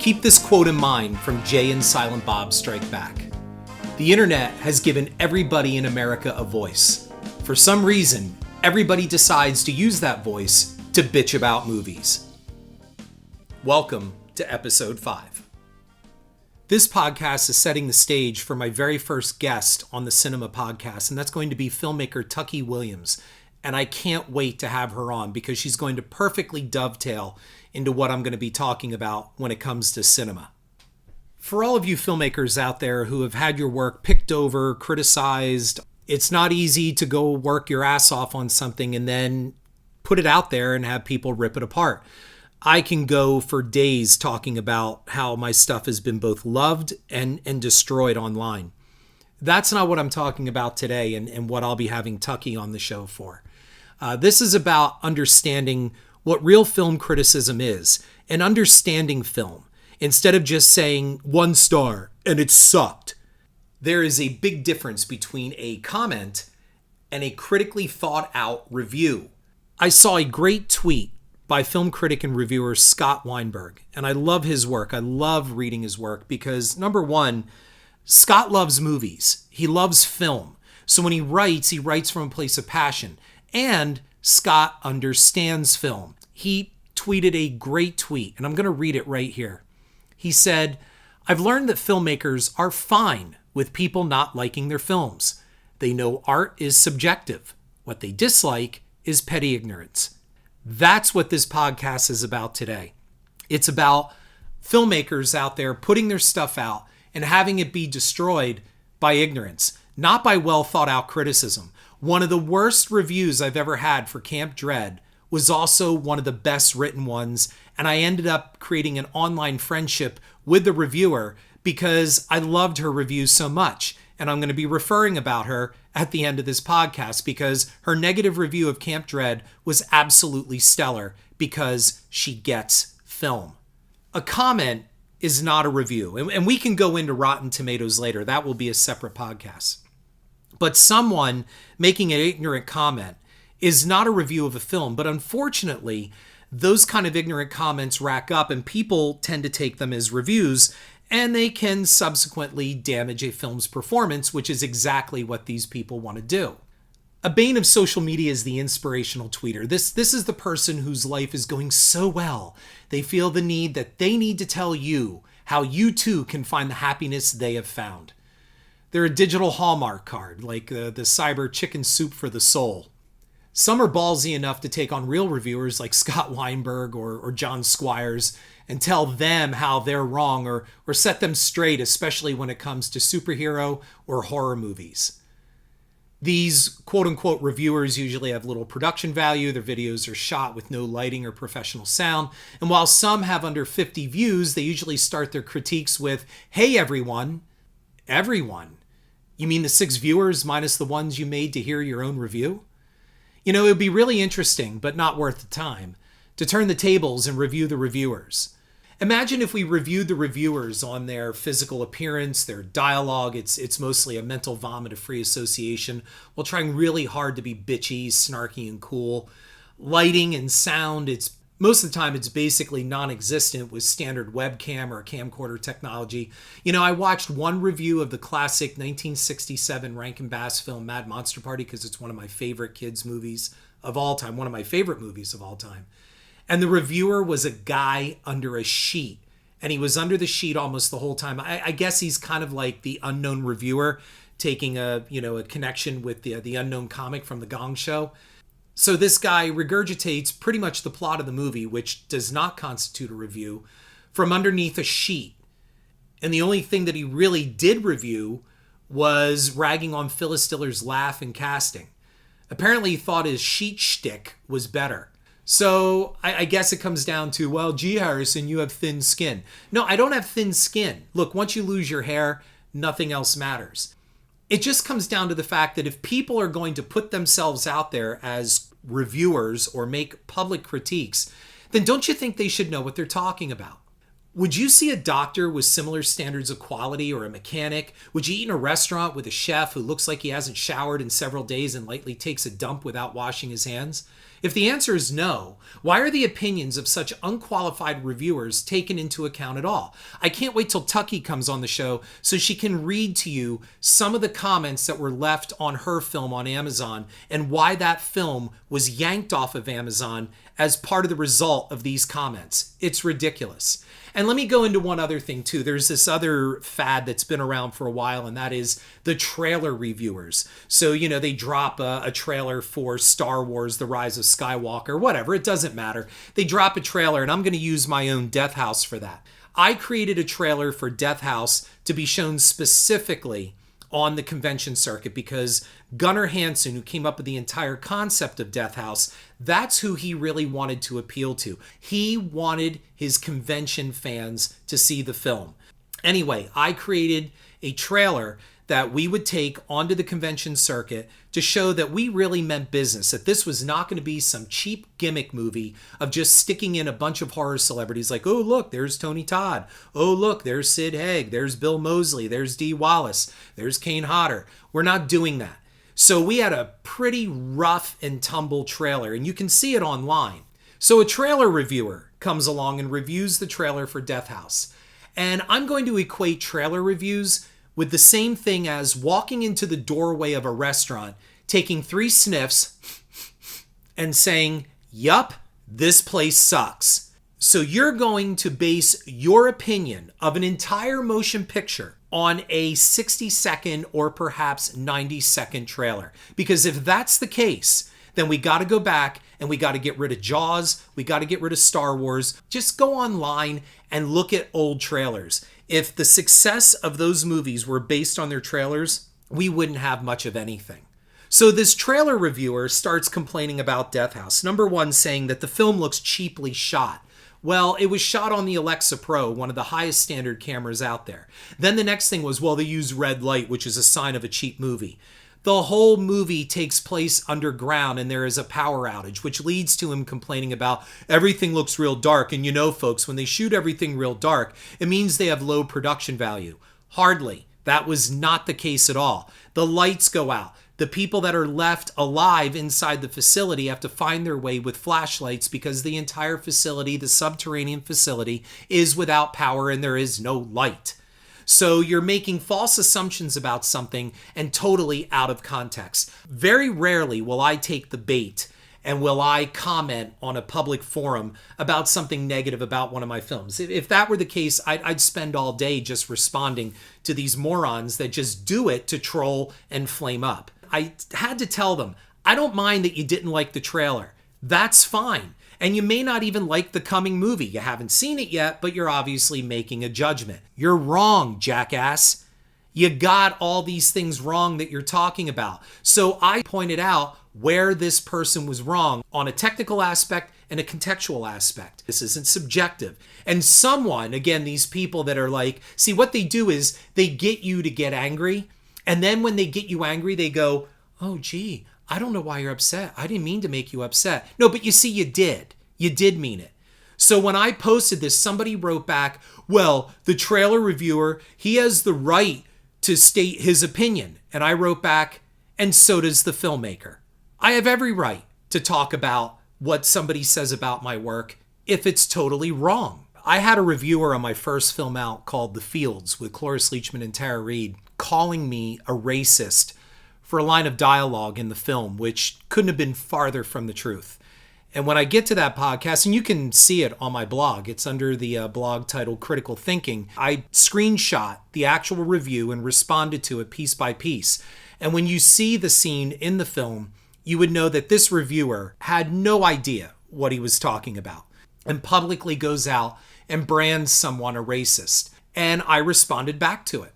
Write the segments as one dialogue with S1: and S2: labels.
S1: Keep this quote in mind from Jay and Silent Bob Strike Back. The internet has given everybody in America a voice. For some reason, everybody decides to use that voice to bitch about movies. Welcome to episode 5. This podcast is setting the stage for my very first guest on the Cinema Podcast, and that's going to be filmmaker Tucky Williams. And I can't wait to have her on because she's going to perfectly dovetail into what I'm going to be talking about when it comes to cinema. For all of you filmmakers out there who have had your work picked over, criticized, it's not easy to go work your ass off on something and then put it out there and have people rip it apart. I can go for days talking about how my stuff has been both loved and destroyed online. That's not what I'm talking about today and what I'll be having Tucky on the show for. This is about understanding what real film criticism is and understanding film instead of just saying 1 star and it sucked. There is a big difference between a comment and a critically thought out review. I saw a great tweet by film critic and reviewer Scott Weinberg, and I love his work. I love reading his work because, number one, Scott loves movies. He loves film. So when he writes from a place of passion. And Scott understands film. He tweeted a great tweet, and I'm going to read it right here. He said, "I've learned that filmmakers are fine with people not liking their films. They know art is subjective. What they dislike is petty ignorance." That's what this podcast is about today. It's about filmmakers out there putting their stuff out and having it be destroyed by ignorance, not by well thought out criticism. One of the worst reviews I've ever had for Camp Dread was also one of the best written ones, and I ended up creating an online friendship with the reviewer because I loved her review so much. And I'm going to be referring about her at the end of this podcast because her negative review of Camp Dread was absolutely stellar because she gets film. A comment is not a review, and we can go into Rotten Tomatoes later. That will be a separate podcast. But someone making an ignorant comment is not a review of a film. But unfortunately, those kind of ignorant comments rack up and people tend to take them as reviews, and they can subsequently damage a film's performance, which is exactly what these people want to do. A bane of social media is the inspirational tweeter. This is the person whose life is going so well, they feel the need that they need to tell you how you too can find the happiness they have found. They're a digital Hallmark card, like the cyber chicken soup for the soul. Some are ballsy enough to take on real reviewers like Scott Weinberg or John Squires and tell them how they're wrong or set them straight, especially when it comes to superhero or horror movies. These quote-unquote reviewers usually have little production value. Their videos are shot with no lighting or professional sound. And while some have under 50 views, they usually start their critiques with, "Hey everyone." Everyone? You mean the 6 viewers minus the ones you made to hear your own review? You know, it would be really interesting, but not worth the time, to turn the tables and review the reviewers. Imagine if we reviewed the reviewers on their physical appearance, their dialogue. It's mostly a mental vomit of free association while trying really hard to be bitchy, snarky, and cool. Lighting and sound, most of the time, it's basically non-existent with standard webcam or camcorder technology. You know, I watched one review of the classic 1967 Rankin Bass film Mad Monster Party because it's one of my favorite kids' movies of all time, one of my favorite movies of all time. And the reviewer was a guy under a sheet, and he was under the sheet almost the whole time. I guess he's kind of like the unknown reviewer taking a connection with the unknown comic from the Gong Show. So this guy regurgitates pretty much the plot of the movie, which does not constitute a review, from underneath a sheet. And the only thing that he really did review was ragging on Phyllis Diller's laugh and casting. Apparently he thought his sheet shtick was better. So I guess it comes down to, well, gee, Harrison, you have thin skin. No, I don't have thin skin. Look, once you lose your hair, nothing else matters. It just comes down to the fact that if people are going to put themselves out there as reviewers or make public critiques, then don't you think they should know what they're talking about? Would you see a doctor with similar standards of quality or a mechanic? Would you eat in a restaurant with a chef who looks like he hasn't showered in several days and lightly takes a dump without washing his hands? If the answer is no, why are the opinions of such unqualified reviewers taken into account at all? I can't wait till Tucky comes on the show so she can read to you some of the comments that were left on her film on Amazon and why that film was yanked off of Amazon as part of the result of these comments. It's ridiculous. And let me go into one other thing too. There's this other fad that's been around for a while, and that is the trailer reviewers. So, they drop a trailer for Star Wars, The Rise of Skywalker, whatever, it doesn't matter. They drop a trailer, and I'm going to use my own Death House for that. I created a trailer for Death House to be shown specifically on the convention circuit because Gunnar Hansen, who came up with the entire concept of Death House, that's who he really wanted to appeal to. He wanted his convention fans to see the film. Anyway, I created a trailer that we would take onto the convention circuit to show that we really meant business, that this was not going to be some cheap gimmick movie of just sticking in a bunch of horror celebrities like, oh, look, there's Tony Todd. Oh, look, there's Sid Haig. There's Bill Moseley. There's Dee Wallace. There's Kane Hodder. We're not doing that. So we had a pretty rough and tumble trailer, and you can see it online. So a trailer reviewer comes along and reviews the trailer for Death House. And I'm going to equate trailer reviews with the same thing as walking into the doorway of a restaurant, taking 3 sniffs and saying, yup, this place sucks. So you're going to base your opinion of an entire motion picture on a 60-second or perhaps 90-second trailer. Because if that's the case, then we got to go back and we got to get rid of Jaws. We got to get rid of Star Wars. Just go online and look at old trailers. If the success of those movies were based on their trailers, we wouldn't have much of anything. So this trailer reviewer starts complaining about Death House. Number one, saying that the film looks cheaply shot. Well, it was shot on the Alexa Pro, one of the highest standard cameras out there. Then the next thing was, well, they use red light, which is a sign of a cheap movie. The whole movie takes place underground and there is a power outage, which leads to him complaining about everything looks real dark. And folks, when they shoot everything real dark, it means they have low production value. Hardly. That was not the case at all. The lights go out. The people that are left alive inside the facility have to find their way with flashlights because the entire facility, the subterranean facility, is without power and there is no light. So you're making false assumptions about something and totally out of context. Very rarely will I take the bait and will I comment on a public forum about something negative about one of my films. If that were the case, I'd spend all day just responding to these morons that just do it to troll and flame up. I had to tell them, I don't mind that you didn't like the trailer. That's fine. And you may not even like the coming movie. You haven't seen it yet, but you're obviously making a judgment. You're wrong, jackass. You got all these things wrong that you're talking about. So I pointed out where this person was wrong on a technical aspect and a contextual aspect. This isn't subjective. And someone, again, these people that are like, see, what they do is they get you to get angry. And then when they get you angry, they go, oh, gee, I don't know why you're upset. I didn't mean to make you upset. No, but you see, you did. You did mean it. So when I posted this, somebody wrote back, well, the trailer reviewer, he has the right to state his opinion. And I wrote back, and so does the filmmaker. I have every right to talk about what somebody says about my work if it's totally wrong. I had a reviewer on my first film out called The Fields with Cloris Leachman and Tara Reid calling me a racist for a line of dialogue in the film, which couldn't have been farther from the truth. And when I get to that podcast, and you can see it on my blog, it's under the blog titled Critical Thinking, I screenshot the actual review and responded to it piece by piece. And when you see the scene in the film, you would know that this reviewer had no idea what he was talking about and publicly goes out and brands someone a racist. And I responded back to it.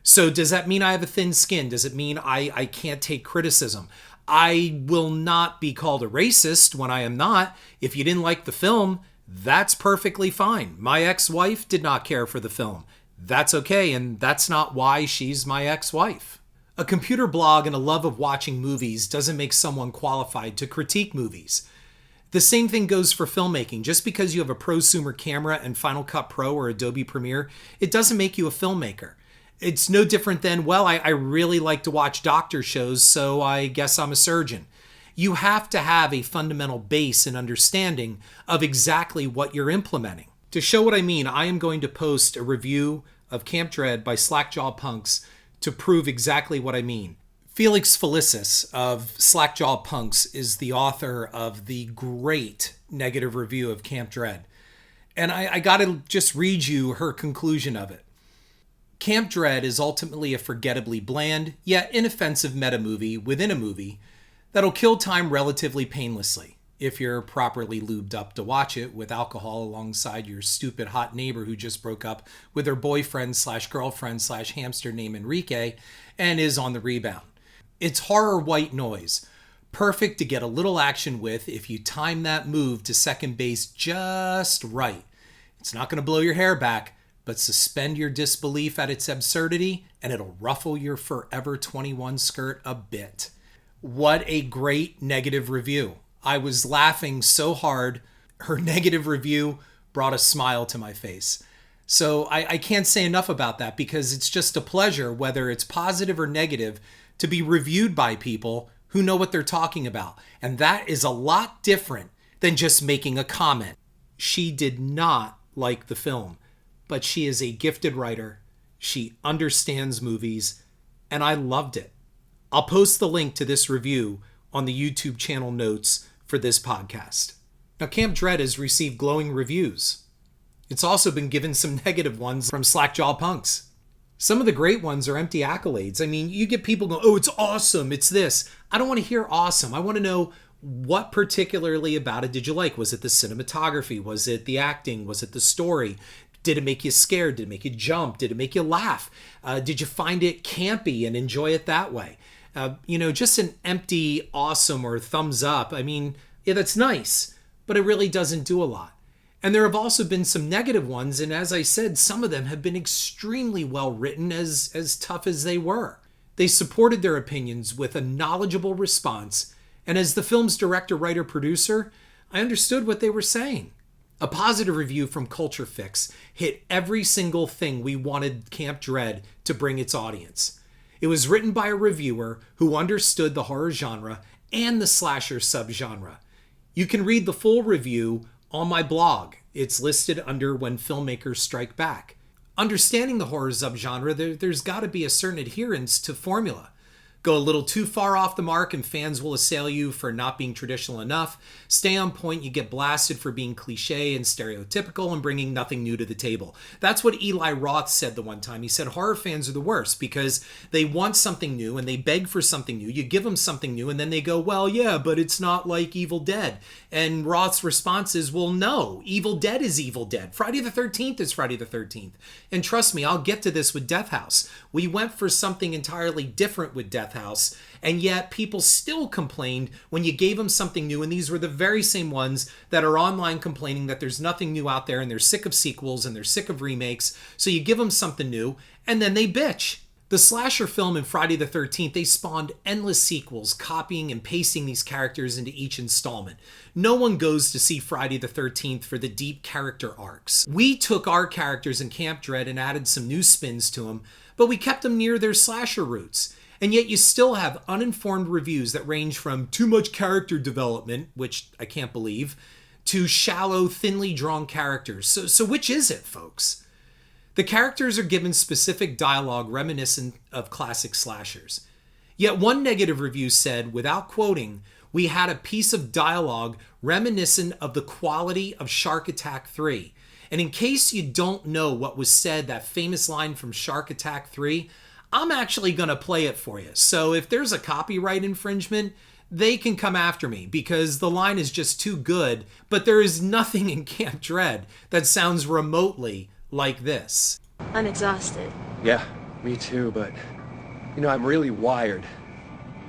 S1: So does that mean I have a thin skin? Does it mean I can't take criticism? I will not be called a racist when I am not. If you didn't like the film, that's perfectly fine. My ex-wife did not care for the film. That's okay, and that's not why she's my ex-wife. A computer blog and a love of watching movies doesn't make someone qualified to critique movies. The same thing goes for filmmaking. Just because you have a prosumer camera and Final Cut Pro or Adobe Premiere, it doesn't make you a filmmaker. It's no different than, well, I really like to watch doctor shows, so I guess I'm a surgeon. You have to have a fundamental base and understanding of exactly what you're implementing. To show what I mean, I am going to post a review of Camp Dread by Slackjaw Punks to prove exactly what I mean. Felix Felicis of Slackjaw Punks is the author of the great negative review of Camp Dread. And I gotta just read you her conclusion of it. Camp Dread is ultimately a forgettably bland, yet inoffensive meta-movie within a movie that'll kill time relatively painlessly if you're properly lubed up to watch it with alcohol alongside your stupid hot neighbor who just broke up with her boyfriend/girlfriend/hamster named Enrique and is on the rebound. It's horror white noise, perfect to get a little action with if you time that move to second base just right. It's not going to blow your hair back, but suspend your disbelief at its absurdity and it'll ruffle your Forever 21 skirt a bit. What a great negative review. I was laughing so hard. Her negative review brought a smile to my face. So I can't say enough about that because it's just a pleasure, whether it's positive or negative, to be reviewed by people who know what they're talking about. And that is a lot different than just making a comment. She did not like the film, but she is a gifted writer. She understands movies, and I loved it. I'll post the link to this review on the YouTube channel notes for this podcast. Now, Camp Dread has received glowing reviews. It's also been given some negative ones from Slackjaw Punks. Some of the great ones are empty accolades. I mean, you get people going, oh, it's awesome, it's this. I don't want to hear awesome. I want to know what particularly about it did you like? Was it the cinematography? Was it the acting? Was it the story? Did it make you scared? Did it make you jump? Did it make you laugh? Did you find it campy and enjoy it that way? Just an empty awesome or thumbs up. I mean, yeah, that's nice, but it really doesn't do a lot. And there have also been some negative ones, and as I said, some of them have been extremely well written, as tough as they were. They supported their opinions with a knowledgeable response, and as the film's director, writer, producer, I understood what they were saying. A positive review from Culture Fix hit every single thing we wanted Camp Dread to bring its audience. It was written by a reviewer who understood the horror genre and the slasher subgenre. You can read the full review on my blog. It's listed under When Filmmakers Strike Back. Understanding the horror subgenre, there's got to be a certain adherence to formula. Go a little too far off the mark and fans will assail you for not being traditional enough. Stay on point, you get blasted for being cliche and stereotypical and bringing nothing new to the table. That's what Eli Roth said the one time. He said horror fans are the worst because they want something new and they beg for something new. You give them something new and then they go, well, yeah, but it's not like Evil Dead. And Roth's response is, well, no, Evil Dead is Evil Dead. Friday the 13th is Friday the 13th. And trust me, I'll get to this with Death House. We went for something entirely different with Death House, and yet people still complained when you gave them something new, and these were the very same ones that are online complaining that there's nothing new out there and they're sick of sequels and they're sick of remakes. So you give them something new and then they bitch. The slasher film in Friday the 13th, they spawned endless sequels, copying and pasting these characters into each installment. No one goes to see Friday the 13th for the deep character arcs. We took our characters in Camp Dread and added some new spins to them, but we kept them near their slasher roots. And yet you still have uninformed reviews that range from too much character development, which I can't believe, to shallow, thinly drawn characters. So which is it, folks? The characters are given specific dialogue reminiscent of classic slashers. Yet one negative review said, without quoting, we had a piece of dialogue reminiscent of the quality of Shark Attack 3. And in case you don't know what was said, that famous line from Shark Attack 3, I'm actually going to play it for you. So if there's a copyright infringement, they can come after me because the line is just too good, but there is nothing in Camp Dread that sounds remotely like this.
S2: I'm exhausted.
S3: Yeah, me too, but, I'm really wired.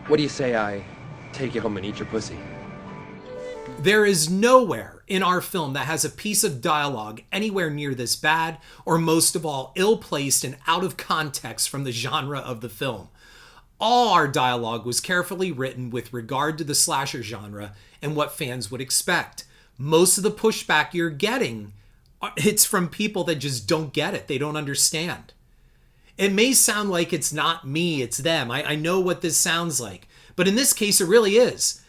S3: What do you say I take you home and eat your pussy?
S1: There is nowhere in our film that has a piece of dialogue anywhere near this bad, or most of all, ill-placed and out of context from the genre of the film. All our dialogue was carefully written with regard to the slasher genre and what fans would expect. Most of the pushback you're getting, it's from people that just don't get it. They don't understand. It may sound like it's not me, it's them. I know what this sounds like. But in this case, it really is.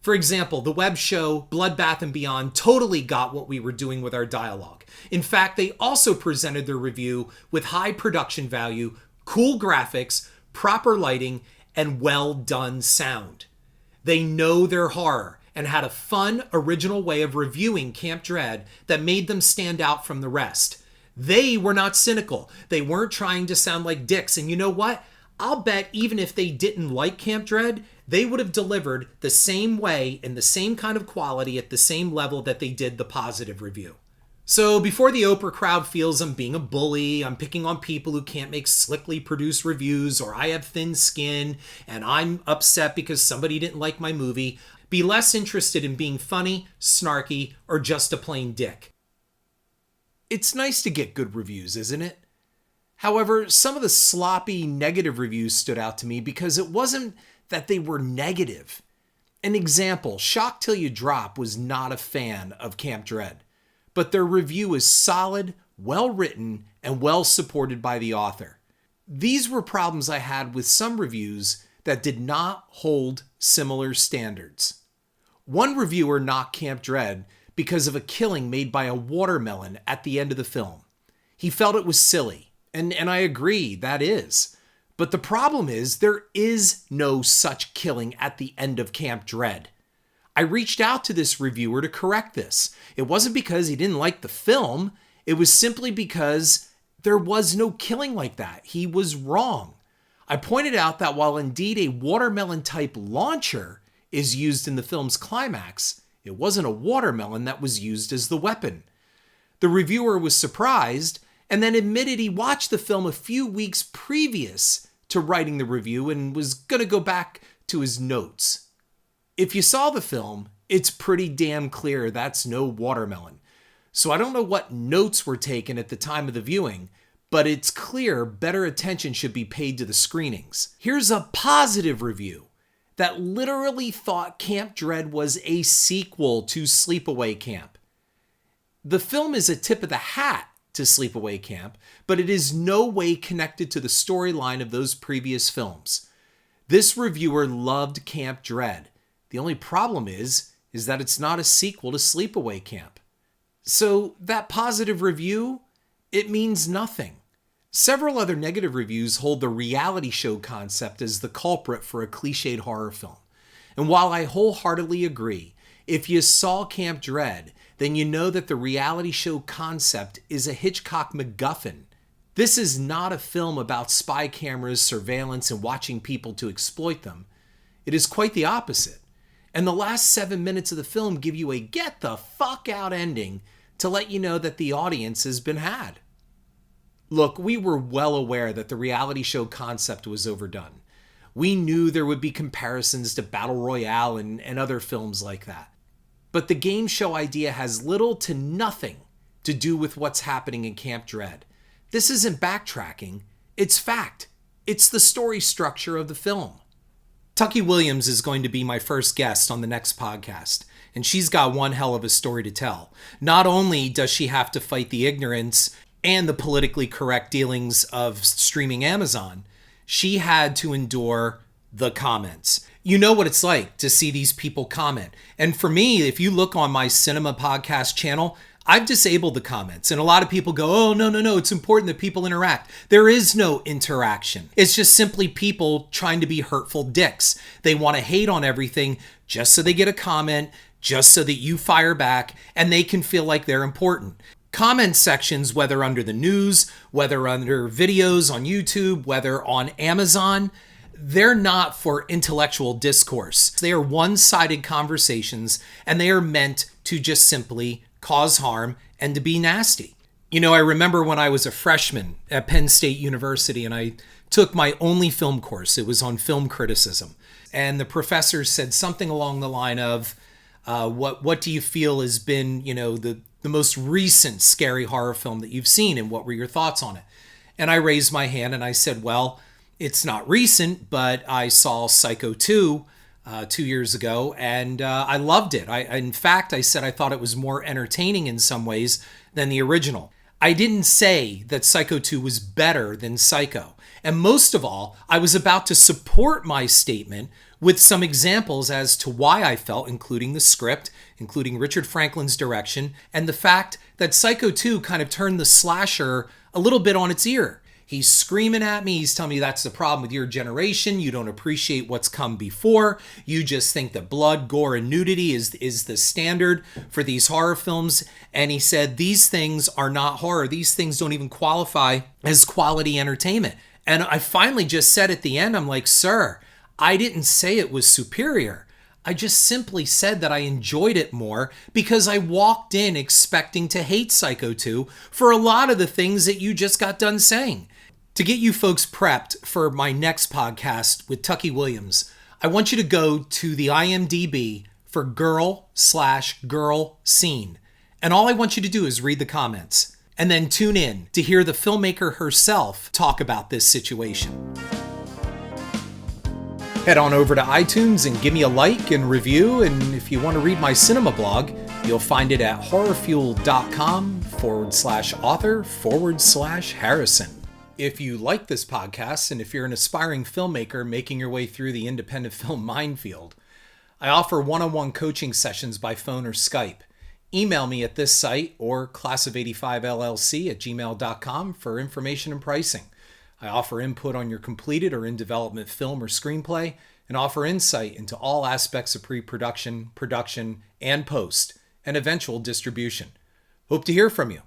S1: For example, the web show Bloodbath and Beyond totally got what we were doing with our dialogue. In fact, they also presented their review with high production value, cool graphics, proper lighting, and well done sound. They know their horror and had a fun, original way of reviewing Camp Dread that made them stand out from the rest. They were not cynical. They weren't trying to sound like dicks. And you know what? I'll bet even if they didn't like Camp Dread, they would have delivered the same way in the same kind of quality at the same level that they did the positive review. So before the Oprah crowd feels I'm being a bully, I'm picking on people who can't make slickly produced reviews, or I have thin skin and I'm upset because somebody didn't like my movie, be less interested in being funny, snarky, or just a plain dick. It's nice to get good reviews, isn't it? However, some of the sloppy negative reviews stood out to me because it wasn't that they were negative. An example, Shock Till You Drop was not a fan of Camp Dread, but their review is solid, well written, and well supported by the author. These were problems I had with some reviews that did not hold similar standards. One reviewer knocked Camp Dread because of a killing made by a watermelon at the end of the film. He felt it was silly. And I agree, that is. But the problem is, there is no such killing at the end of Camp Dread. I reached out to this reviewer to correct this. It wasn't because he didn't like the film. It was simply because there was no killing like that. He was wrong. I pointed out that while indeed a watermelon-type launcher is used in the film's climax, it wasn't a watermelon that was used as the weapon. The reviewer was surprised and then admitted he watched the film a few weeks previous to writing the review and was going to go back to his notes. If you saw the film, it's pretty damn clear that's no watermelon. So I don't know what notes were taken at the time of the viewing, but it's clear better attention should be paid to the screenings. Here's a positive review that literally thought Camp Dread was a sequel to Sleepaway Camp. The film is a tip of the hat to Sleepaway Camp, but it is no way connected to the storyline of those previous films. This reviewer loved Camp Dread. The only problem is that it's not a sequel to Sleepaway Camp. So that positive review, it means nothing. Several other negative reviews hold the reality show concept as the culprit for a cliched horror film. And while I wholeheartedly agree, if you saw Camp Dread, then you know that the reality show concept is a Hitchcock MacGuffin. This is not a film about spy cameras, surveillance, and watching people to exploit them. It is quite the opposite. And the last 7 minutes of the film give you a get the fuck out ending to let you know that the audience has been had. Look, we were well aware that the reality show concept was overdone. We knew there would be comparisons to Battle Royale and other films like that. But the game show idea has little to nothing to do with what's happening in Camp Dread. This isn't backtracking, it's fact. It's the story structure of the film. Tucky Williams is going to be my first guest on the next podcast, and she's got one hell of a story to tell. Not only does she have to fight the ignorance and the politically correct dealings of streaming Amazon, she had to endure the comments. You know what it's like to see these people comment. And for me, if you look on my cinema podcast channel, I've disabled the comments. And a lot of people go, oh, no, it's important that people interact. There is no interaction. It's just simply people trying to be hurtful dicks. They want to hate on everything just so they get a comment, just so that you fire back, and they can feel like they're important. Comment sections, whether under the news, whether under videos on YouTube, whether on Amazon, they're not for intellectual discourse. They are one-sided conversations, and they are meant to just simply cause harm and to be nasty. You know, I remember when I was a freshman at Penn State University and I took my only film course. It was on film criticism. And the professor said something along the line of, what do you feel has been, the most recent scary horror film that you've seen, and what were your thoughts on it? And I raised my hand and I said, well, it's not recent, but I saw Psycho 2 2 years ago, and I loved it. In fact, I said I thought it was more entertaining in some ways than the original. I didn't say that Psycho 2 was better than Psycho. And most of all, I was about to support my statement with some examples as to why I felt, including the script, including Richard Franklin's direction, and the fact that Psycho 2 kind of turned the slasher a little bit on its ear. He's screaming at me. He's telling me that's the problem with your generation. You don't appreciate what's come before. You just think that blood, gore, and nudity is the standard for these horror films. And he said, these things are not horror. These things don't even qualify as quality entertainment. And I finally just said at the end, I'm like, sir, I didn't say it was superior. I just simply said that I enjoyed it more because I walked in expecting to hate Psycho 2 for a lot of the things that you just got done saying. To get you folks prepped for my next podcast with Tucky Williams, I want you to go to the IMDb for girl/girl scene. And all I want you to do is read the comments and then tune in to hear the filmmaker herself talk about this situation. Head on over to iTunes and give me a like and review. And if you want to read my cinema blog, you'll find it at horrorfuel.com/author/Harrison. If you like this podcast, and if you're an aspiring filmmaker making your way through the independent film minefield, I offer one-on-one coaching sessions by phone or Skype. Email me at this site or class of85llc@gmail.com for information and pricing. I offer input on your completed or in-development film or screenplay, and offer insight into all aspects of pre-production, production, and post, and eventual distribution. Hope to hear from you.